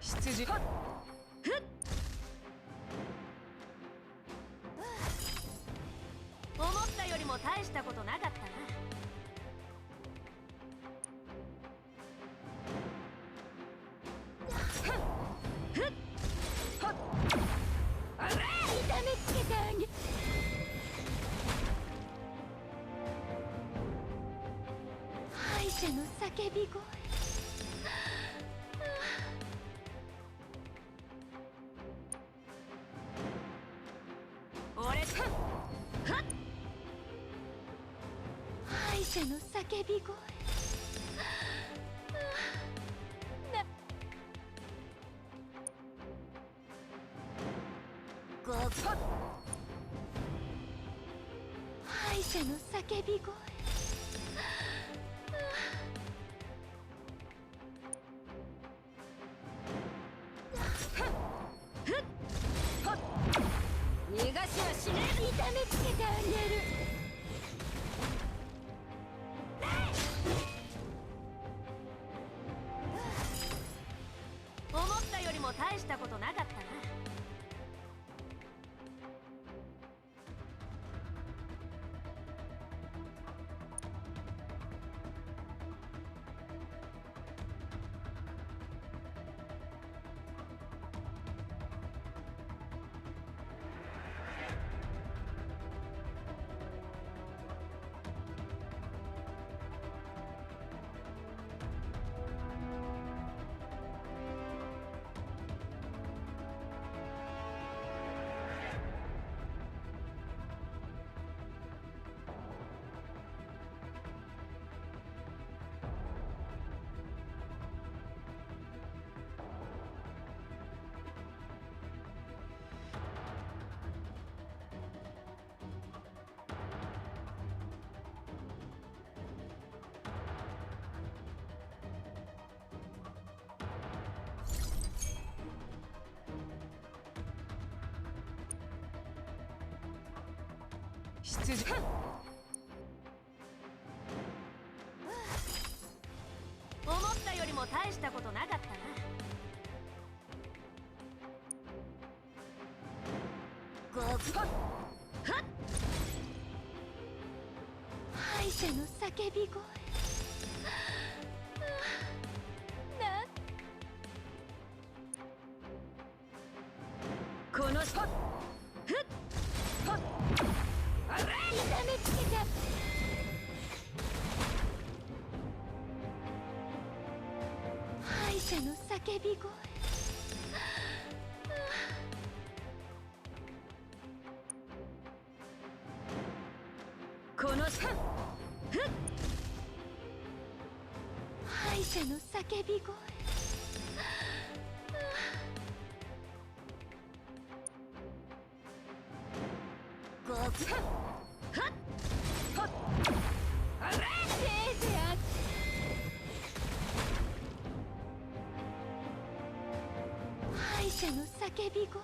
羊はっふっ思ったよりも大したことなかったな。あれ痛めつけてあげ。敗者の叫び声。俺と敗者の叫び声。ゴーフッ敗者の叫び声。逃がしはしね痛めつけてあげる。え。思ったよりも大したことなかったな。羊思ったよりも大したことなかったな。ゴーフッ敗者の叫び声。このショッフッフッあれ痛めつけて。敗者の叫び声。このショッフッ敗者の叫び声。ゴーフッフッフッあれせいぜいあ敗者の叫び声。